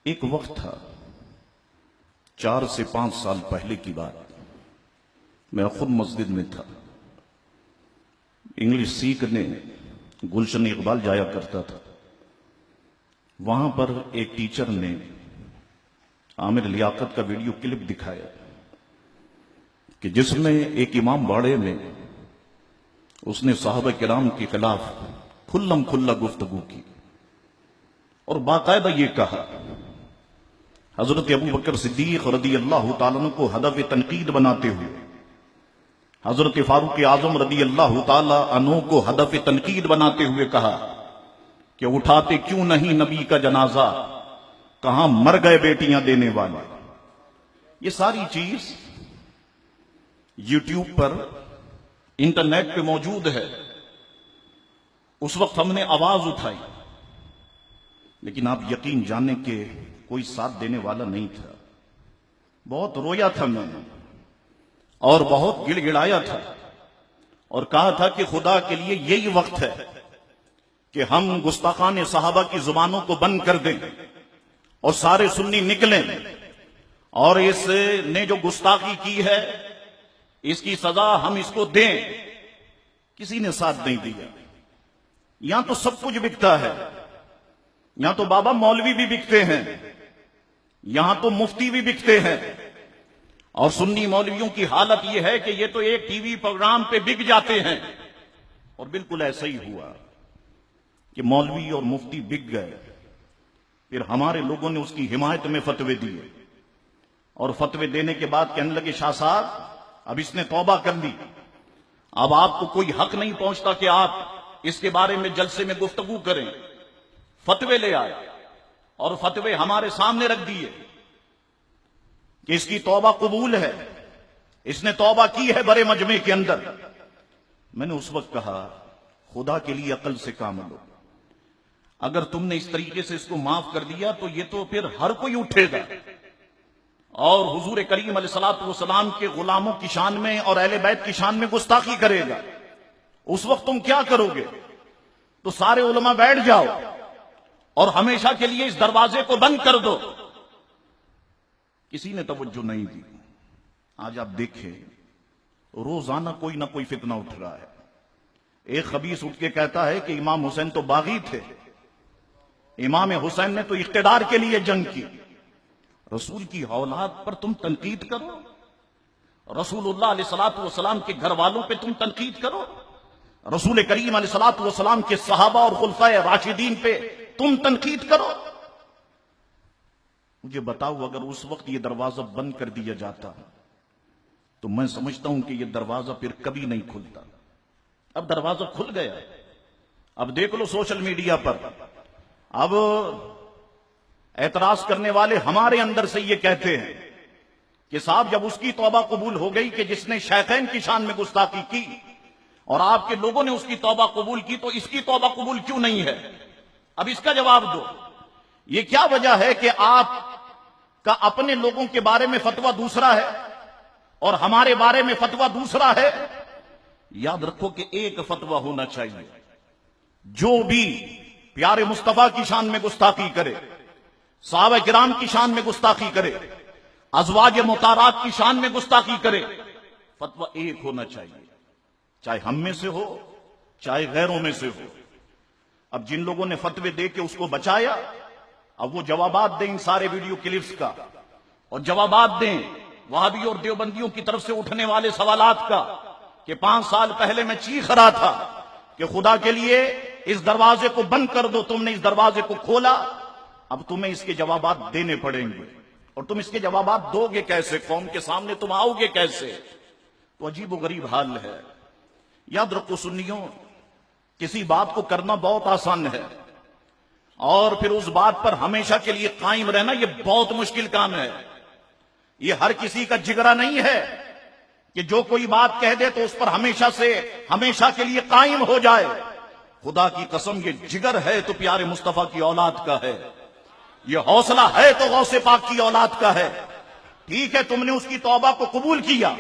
ایک وقت تھا 4 سے 5 سال پہلے کی بات، میں خود مسجد میں تھا، انگلش سیکھنے گلشن اقبال جایا کرتا تھا۔ وہاں پر ایک ٹیچر نے عامر لیاقت کا ویڈیو کلپ دکھایا کہ جس میں ایک امام باڑے میں اس نے صحابہ کرام کے خلاف کھلم کھلا گفتگو کی اور باقاعدہ یہ کہا، حضرت ابو بکر صدیق رضی اللہ تعالیٰ عنہ کو ہدف تنقید بناتے ہوئے، حضرت فاروق اعظم رضی اللہ تعالیٰ عنہ کو ہدف تنقید بناتے ہوئے کہا کہ اٹھاتے کیوں نہیں نبی کا جنازہ، کہاں مر گئے بیٹیاں دینے والے۔ یہ ساری چیز یوٹیوب پر انٹرنیٹ پہ موجود ہے۔ اس وقت ہم نے آواز اٹھائی، لیکن آپ یقین جانیں کہ کوئی ساتھ دینے والا نہیں تھا۔ بہت رویا تھا میں نے اور بہت گڑ گڑایا تھا اور کہا تھا کہ خدا کے لیے یہی وقت ہے کہ ہم گستاخان صحابہ کی زبانوں کو بند کر دیں اور سارے سنی نکلیں اور اس نے جو گستاخی کی ہے اس کی سزا ہم اس کو دیں۔ کسی نے ساتھ نہیں دیا۔ یہاں تو سب کچھ بکتا ہے، یہاں تو بابا مولوی بھی بکتے ہیں، یہاں تو مفتی بھی بکتے ہیں، اور سنی مولویوں کی حالت یہ ہے کہ یہ تو ایک ٹی وی پروگرام پہ بک جاتے ہیں۔ اور بالکل ایسا ہی ہوا کہ مولوی اور مفتی بک گئے۔ پھر ہمارے لوگوں نے اس کی حمایت میں فتوے دیے اور فتوے دینے کے بعد کہنے لگے شاہ صاحب اب اس نے توبہ کر لی، اب آپ کو کوئی حق نہیں پہنچتا کہ آپ اس کے بارے میں جلسے میں گفتگو کریں۔ فتوے لے آئے اور فتوے ہمارے سامنے رکھ دیے کہ اس کی توبہ قبول ہے، اس نے توبہ کی ہے بڑے مجمع کے اندر۔ میں نے اس وقت کہا خدا کے لیے عقل سے کام لو، اگر تم نے اس طریقے سے اس کو معاف کر دیا تو یہ تو پھر ہر کوئی اٹھے گا اور حضور کریم علیہ الصلوۃ والسلام کے غلاموں کی شان میں اور اہل بیت کی شان میں گستاخی کرے گا۔ اس وقت تم کیا کرو گے؟ تو سارے علماء بیٹھ جاؤ اور ہمیشہ کے لیے اس دروازے کو بند کر دو۔ کسی نے توجہ نہیں دی۔ آج آپ دیکھیں روزانہ کوئی نہ کوئی فتنہ اٹھ رہا ہے۔ ایک خبیث اٹھ کے کہتا ہے کہ امام حسین تو باغی تھے، امام حسین نے تو اقتدار کے لیے جنگ کی۔ رسول کی اولاد پر تم تنقید کرو، رسول اللہ علیہ الصلوۃ والسلام کے گھر والوں پہ تم تنقید کرو، رسول کریم علیہ الصلوۃ والسلام کے صحابہ اور خلفائے راشدین پہ تم تنقید کرو۔ مجھے بتاؤ اگر اس وقت یہ دروازہ بند کر دیا جاتا تو میں سمجھتا ہوں کہ یہ دروازہ پھر کبھی نہیں کھلتا۔ اب دروازہ کھل گیا۔ اب دیکھ لو سوشل میڈیا پر، اب اعتراض کرنے والے ہمارے اندر سے یہ کہتے ہیں کہ صاحب جب اس کی توبہ قبول ہو گئی کہ جس نے شیخین کی شان میں گستاخی کی اور آپ کے لوگوں نے اس کی توبہ قبول کی تو اس کی توبہ قبول کیوں نہیں ہے؟ اب اس کا جواب دو۔ یہ کیا وجہ ہے کہ آپ کا اپنے لوگوں کے بارے میں فتویٰ دوسرا ہے اور ہمارے بارے میں فتویٰ دوسرا ہے؟ یاد رکھو کہ ایک فتویٰ ہونا چاہیے۔ جو بھی پیارے مصطفیٰ کی شان میں گستاخی کرے، صحابہ کرام کی شان میں گستاخی کرے، ازواج مطہرات کی شان میں گستاخی کرے، فتویٰ ایک ہونا چاہیے، چاہے ہم میں سے ہو چاہے غیروں میں سے ہو۔ اب جن لوگوں نے فتوے دے کے اس کو بچایا، اب وہ جوابات دیں ان سارے ویڈیو کلپس کا، اور جوابات دیں وہابی اور دیوبندیوں کی طرف سے اٹھنے والے سوالات کا کہ 5 سال پہلے میں چیخ رہا تھا کہ خدا کے لیے اس دروازے کو بند کر دو، تم نے اس دروازے کو کھولا، اب تمہیں اس کے جوابات دینے پڑیں گے۔ اور تم اس کے جوابات دو گے کیسے؟ قوم کے سامنے تم آؤ گے کیسے؟ تو عجیب و غریب حال ہے۔ یاد رکھو سنیوں، کسی بات کو کرنا بہت آسان ہے اور پھر اس بات پر ہمیشہ کے لیے قائم رہنا یہ بہت مشکل کام ہے۔ یہ ہر کسی کا جگرا نہیں ہے کہ جو کوئی بات کہہ دے تو اس پر ہمیشہ کے لیے قائم ہو جائے۔ خدا کی قسم یہ جگر ہے تو پیارے مصطفیٰ کی اولاد کا ہے، یہ حوصلہ ہے تو غوث پاک کی اولاد کا ہے۔ ٹھیک ہے تم نے اس کی توبہ کو قبول کیا،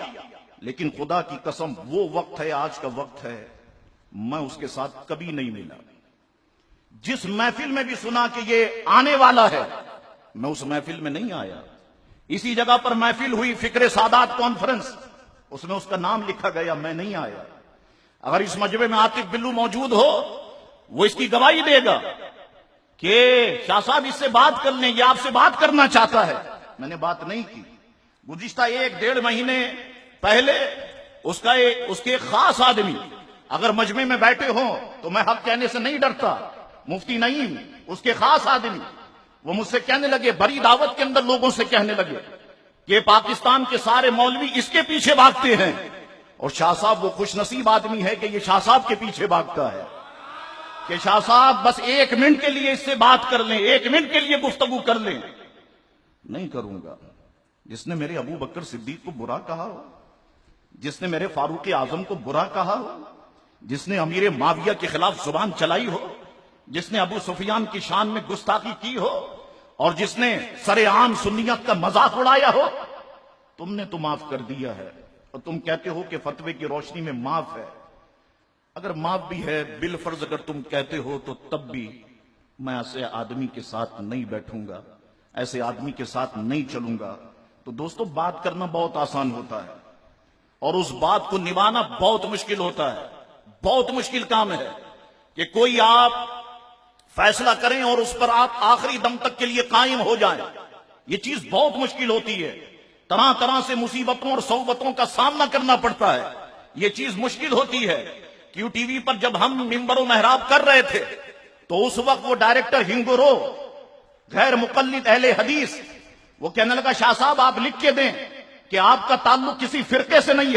لیکن خدا کی قسم وہ وقت ہے، آج کا وقت ہے، میں اس کے ساتھ کبھی نہیں ملا۔ جس محفل میں بھی سنا کہ یہ آنے والا ہے، میں اس محفل میں نہیں آیا. اسی جگہ پر محفل ہوئی فکر سادات کانفرنس, اس میں اس کا نام لکھا گیا, میں نہیں آیا. اگر اس مجمع میں عاطف بلو موجود ہو, وہ اس کی گواہی دے گا کہ شاہ صاحب اس سے بات کر لیں, یہ آپ سے بات کرنا چاہتا ہے. میں نے بات نہیں کی. گزشتہ 1-1.5 مہینے پہلے اس کے ایک خاص آدمی اگر مجمع میں بیٹھے ہوں تو میں حق کہنے سے نہیں ڈرتا, مفتی نعیم, اس کے خاص آدمی, وہ مجھ سے کہنے لگے, بڑی دعوت کے اندر لوگوں سے کہنے لگے کہ پاکستان کے سارے مولوی اس کے پیچھے بھاگتے ہیں, اور شاہ صاحب وہ خوش نصیب آدمی ہے کہ یہ شاہ صاحب کے پیچھے بھاگتا ہے, کہ شاہ صاحب بس 1 منٹ کے لیے اس سے بات کر لیں, 1 منٹ کے لیے گفتگو کر لیں. نہیں کروں گا. جس نے میرے ابو بکر صدیق کو برا کہا ہو, جس نے میرے فاروق اعظم کو برا کہا ہو, جس نے امیر معاویہ کے خلاف زبان چلائی ہو, جس نے ابو سفیان کی شان میں گستاخی کی ہو, اور جس نے سر عام سنیت کا مذاق اڑایا ہو, تم نے تو معاف کر دیا ہے, اور تم کہتے ہو کہ فتوے کی روشنی میں معاف ہے. اگر معاف بھی ہے, بالفرض اگر تم کہتے ہو, تو تب بھی میں ایسے آدمی کے ساتھ نہیں بیٹھوں گا, ایسے آدمی کے ساتھ نہیں چلوں گا. تو دوستو, بات کرنا بہت آسان ہوتا ہے, اور اس بات کو نبھانا بہت مشکل ہوتا ہے. بہت مشکل کام ہے کہ کوئی آپ فیصلہ کریں اور اس پر آپ آخری دم تک کے لیے قائم ہو جائیں. یہ چیز بہت مشکل ہوتی ہے. طرح طرح سے مصیبتوں اور صعوبتوں کا سامنا کرنا پڑتا ہے. یہ چیز مشکل ہوتی ہے. کیو ٹی وی پر جب ہم منبر و محراب کر رہے تھے تو اس وقت وہ ڈائریکٹر ہنگورو, غیر مقلد اہل حدیث, وہ کہنے لگا, شاہ صاحب آپ لکھ کے دیں کہ آپ کا تعلق کسی فرقے سے نہیں ہے,